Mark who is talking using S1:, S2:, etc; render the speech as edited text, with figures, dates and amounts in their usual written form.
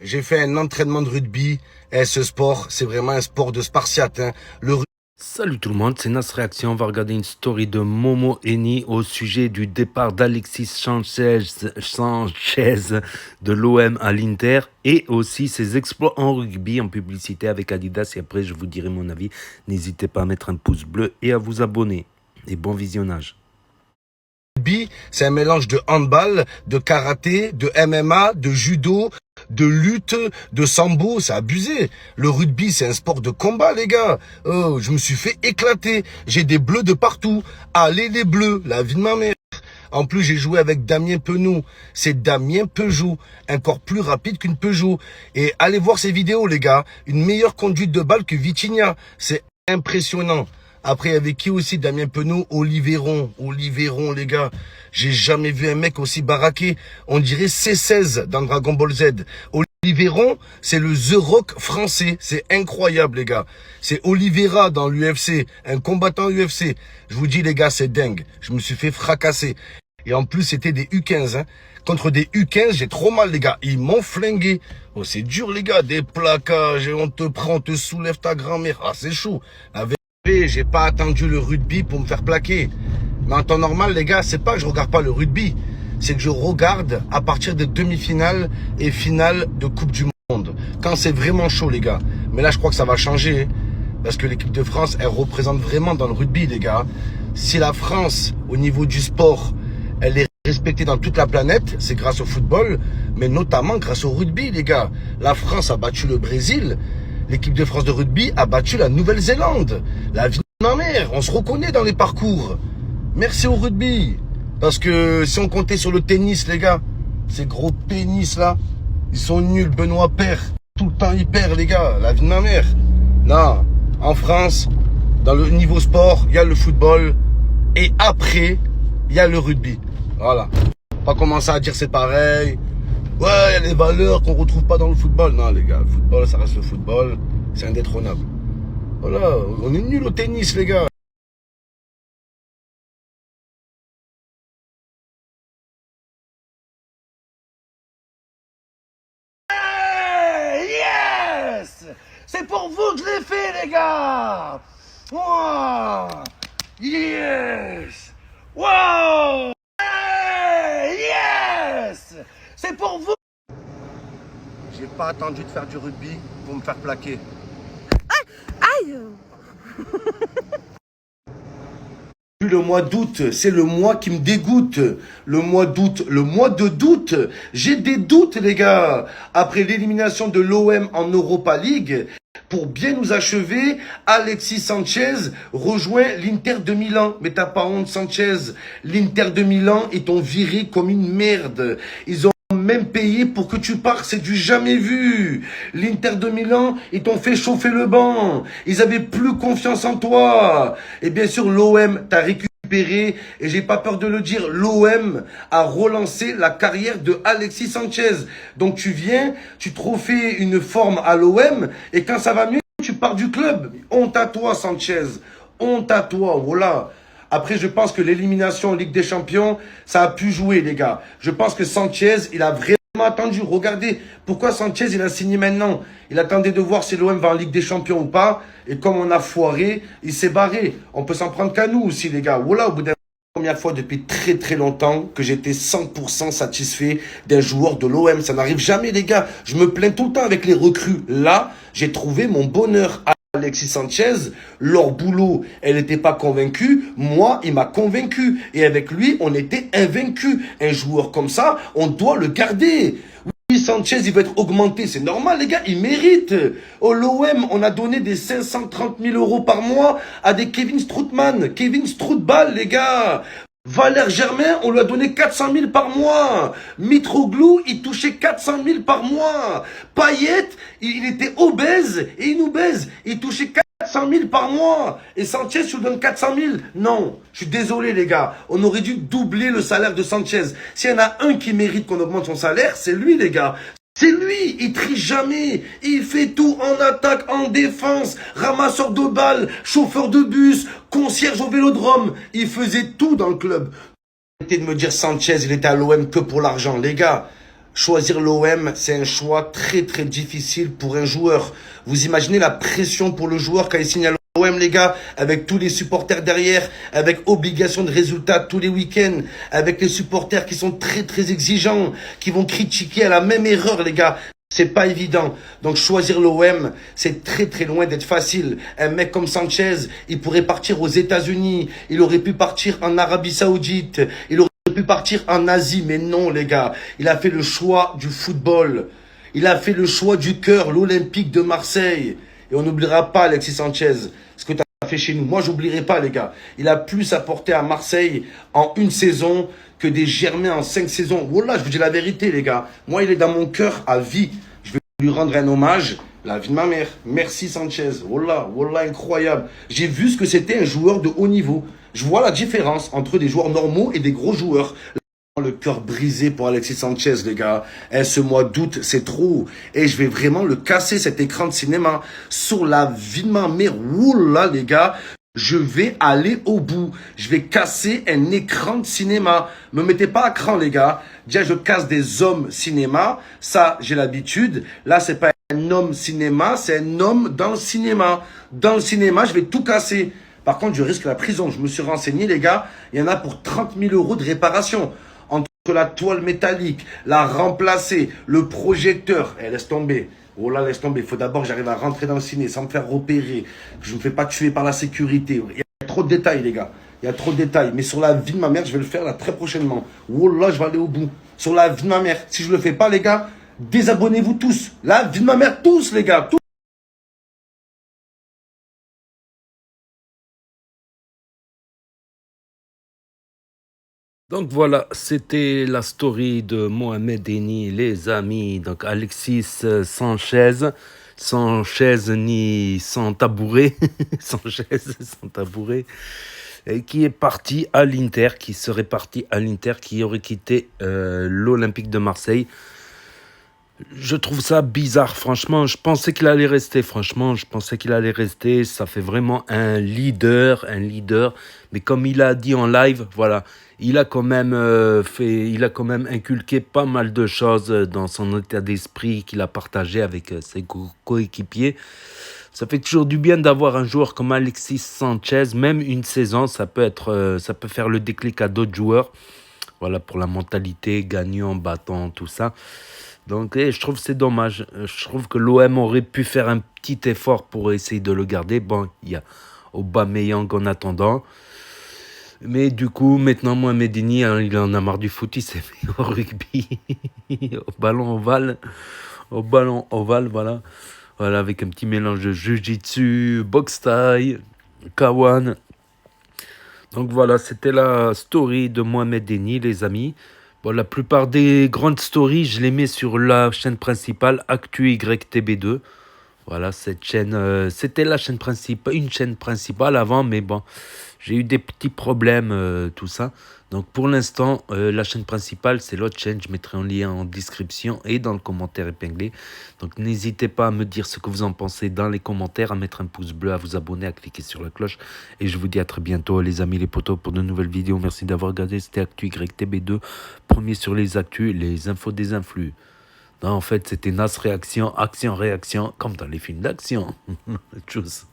S1: J'ai fait un entraînement de rugby et ce sport, c'est vraiment un sport de Spartiate.
S2: Salut tout le monde, c'est Nas Réaction. On va regarder une story de Momo Eni au sujet du départ d'Alexis Sanchez de l'OM à l'Inter et aussi ses exploits en rugby en publicité avec Adidas. Et après, je vous dirai mon avis. N'hésitez pas à mettre un pouce bleu et à vous abonner. Et bon visionnage.
S1: Rugby, c'est un mélange de handball, de karaté, de MMA, de judo, de lutte, de sambo, c'est abusé. Le rugby, c'est un sport de combat, les gars. Oh, je me suis fait éclater. J'ai des bleus de partout. Allez les bleus, la vie de ma mère. En plus, j'ai joué avec Damien Penaud. C'est Damien Peugeot, encore plus rapide qu'une Peugeot. Et allez voir ces vidéos, les gars. Une meilleure conduite de balle que Vitinha. C'est impressionnant. Après, avec qui aussi Damien Penaud? Oliveron, les gars. J'ai jamais vu un mec aussi baraqué. On dirait C16 dans Dragon Ball Z. Oliveron, c'est le The Rock français. C'est incroyable, les gars. C'est Oliveira dans l'UFC, un combattant UFC. Je vous dis, les gars, c'est dingue. Je me suis fait fracasser. Et en plus, c'était des U15. Hein. Contre des U15, j'ai trop mal, les gars. Ils m'ont flingué. Oh, c'est dur, les gars. Des plaquages, et on te prend, on te soulève ta grand-mère. Ah, c'est chaud. J'ai pas attendu le rugby pour me faire plaquer. Mais en temps normal, les gars, c'est pas que je regarde pas le rugby. C'est que je regarde à partir des demi-finales et finales de Coupe du Monde. Quand c'est vraiment chaud, les gars. Mais là, je crois que ça va changer. Parce que l'équipe de France, elle représente vraiment dans le rugby, les gars. Si la France, au niveau du sport, elle est respectée dans toute la planète, c'est grâce au football, mais notamment grâce au rugby, les gars. La France a battu le Brésil. L'équipe de France de rugby a battu la Nouvelle-Zélande. La vie de ma mère, on se reconnaît dans les parcours. Merci au rugby. Parce que si on comptait sur le tennis, les gars, ces gros pénis là, ils sont nuls. Benoît perd. Tout le temps il perd, les gars. La vie de ma mère. Non, en France, dans le niveau sport, il y a le football. Et après, il y a le rugby. Voilà. Pas commencer à dire c'est pareil. Ouais, il y a des valeurs qu'on retrouve pas dans le football. Non, les gars, le football, ça reste le football. C'est indétrônable. Voilà, on est nuls au tennis, les gars. Hey, yes! C'est pour vous que je l'ai fait, les gars! Wow! Yes! Wow! Hey, yes! C'est pour vous! J'ai pas attendu de faire du rugby pour me faire plaquer.
S3: Aïe!
S1: Le mois d'août, c'est le mois qui me dégoûte. Le mois d'août, le mois de doute. J'ai des doutes, les gars. Après l'élimination de l'OM en Europa League, pour bien nous achever, Alexis Sanchez rejoint l'Inter de Milan. Mais t'as pas honte, Sanchez. L'Inter de Milan, ils t'ont viré comme une merde. Ils ont même payé pour que tu pars, c'est du jamais vu. L'Inter de Milan, ils t'ont fait chauffer le banc. Ils avaient plus confiance en toi. Et bien sûr, l'OM t'a récupéré. Et j'ai pas peur de le dire, l'OM a relancé la carrière de Alexis Sanchez. Donc tu viens, tu te refais une forme à l'OM. Et quand ça va mieux, tu pars du club. Honte à toi, Sanchez. Honte à toi, voilà. Après, je pense que l'élimination en Ligue des Champions, ça a pu jouer, les gars. Je pense que Sanchez, il a vraiment attendu. Regardez, pourquoi Sanchez, il a signé maintenant? Il attendait de voir si l'OM va en Ligue des Champions ou pas. Et comme on a foiré, il s'est barré. On peut s'en prendre qu'à nous aussi, les gars. Voilà, au bout d'un première fois depuis très très longtemps que j'étais 100% satisfait d'un joueur de l'OM. Ça n'arrive jamais, les gars. Je me plains tout le temps avec les recrues. Là, j'ai trouvé mon bonheur. Alexis Sanchez, leur boulot, elle n'était pas convaincue. Moi, il m'a convaincu. Et avec lui, on était invaincus. Un joueur comme ça, on doit le garder. Oui, Sanchez, il va être augmenté. C'est normal, les gars, il mérite. Au l'OM, on a donné des 530 000 euros par mois à des Kevin Strootman. Kevin Strootball, les gars. Valère Germain, on lui a donné 400 000 par mois. Mitroglou, il touchait 400 000 par mois. Payet, il était obèse et il nous baise. Il touchait 400 000 par mois. Et Sanchez, tu lui donnes 400 000. Non, je suis désolé, les gars. On aurait dû doubler le salaire de Sanchez. S'il y en a un qui mérite qu'on augmente son salaire, c'est lui, les gars. C'est lui, il triche jamais, il fait tout en attaque, en défense, ramasseur de balles, chauffeur de bus, concierge au vélodrome, il faisait tout dans le club. Arrêtez de me dire Sanchez, il était à l'OM que pour l'argent, les gars. Choisir l'OM, c'est un choix très très difficile pour un joueur. Vous imaginez la pression pour le joueur quand il signe à l'OM, les gars, avec tous les supporters derrière, avec obligation de résultats tous les week-ends, avec les supporters qui sont très très exigeants, qui vont critiquer à la même erreur, les gars. C'est pas évident. Donc choisir l'OM, c'est très très loin d'être facile. Un mec comme Sanchez, il pourrait partir aux États-Unis, il aurait pu partir en Arabie Saoudite, il aurait pu partir en Asie, mais non les gars. Il a fait le choix du football. Il a fait le choix du cœur, l'Olympique de Marseille. Et on n'oubliera pas Alexis Sanchez, ce que tu as fait chez nous. Moi, j'oublierai pas les gars. Il a plus apporté à Marseille en une saison que des Germains en 5 saisons. Voilà, je vous dis la vérité les gars. Moi, il est dans mon cœur à vie. Je vais lui rendre un hommage. La vie de ma mère. Merci Sanchez. Voilà, voilà, incroyable. J'ai vu ce que c'était un joueur de haut niveau. Je vois la différence entre des joueurs normaux et des gros joueurs. Le cœur brisé pour Alexis Sanchez, les gars. Ce mois d'août, c'est trop. Et je vais vraiment le casser, cet écran de cinéma. Sur la vie de ma mère. Oula, les gars. Je vais aller au bout. Je vais casser un écran de cinéma. Me mettez pas à cran, les gars. Déjà, je casse des hommes cinéma. Ça, j'ai l'habitude. Là, c'est pas un homme cinéma, c'est un homme dans le cinéma. Dans le cinéma, je vais tout casser. Par contre, je risque la prison. Je me suis renseigné, les gars. Il y en a pour 30 000 € de réparation. Entre la toile métallique, la remplacer, le projecteur. Laisse tomber. Oh là, laisse tomber. Il faut d'abord que j'arrive à rentrer dans le ciné sans me faire repérer. Que je ne me fais pas tuer par la sécurité. Il y a trop de détails, les gars. Il y a trop de détails. Mais sur la vie de ma mère, je vais le faire là très prochainement. Oh là, je vais aller au bout. Sur la vie de ma mère. Si je le fais pas, les gars, désabonnez-vous tous. La vie de ma mère, tous, les gars. Tous.
S2: Donc voilà, c'était la story de Mohamed Eni, les amis. Donc Alexis Sanchez, sans chaise ni sans tabouret, sans chaise, sans tabouret, et qui est parti à l'Inter, qui serait parti à l'Inter, qui aurait quitté l'Olympique de Marseille. Je trouve ça bizarre, franchement. Je pensais qu'il allait rester, franchement. Je pensais qu'il allait rester. Ça fait vraiment un leader, un leader. Mais comme il a dit en live, voilà, il a quand même il a quand même inculqué pas mal de choses dans son état d'esprit qu'il a partagé avec ses coéquipiers. Ça fait toujours du bien d'avoir un joueur comme Alexis Sanchez. Même une saison, ça peut faire le déclic à d'autres joueurs. Voilà, pour la mentalité, gagnant, battant, tout ça. Donc, je trouve que c'est dommage. Je trouve que l'OM aurait pu faire un petit effort pour essayer de le garder. Bon, il y a Aubameyang en attendant. Mais du coup, maintenant, Mohamed Eni, il en a marre du foot. Il s'est mis au rugby, au ballon ovale. Au ballon ovale, voilà. Voilà, avec un petit mélange de jiu-jitsu, boxe thaï, kawan. Donc voilà, c'était la story de Mohamed Eni, les amis. Bon, la plupart des grandes stories, je les mets sur la chaîne principale, Actu YTB2. Voilà, cette chaîne, c'était la chaîne principale, une chaîne principale avant, mais bon, j'ai eu des petits problèmes, tout ça. Donc pour l'instant, la chaîne principale, c'est l'autre chaîne. Je mettrai un lien en description et dans le commentaire épinglé. Donc n'hésitez pas à me dire ce que vous en pensez dans les commentaires, à mettre un pouce bleu, à vous abonner, à cliquer sur la cloche. Et je vous dis à très bientôt, les amis, les potos, pour de nouvelles vidéos. Merci d'avoir regardé. C'était Actu YTB2, premier sur les actus, les infos des influx. Non, en fait, c'était Nas Réaction, Action Réaction, comme dans les films d'action. Tchuss.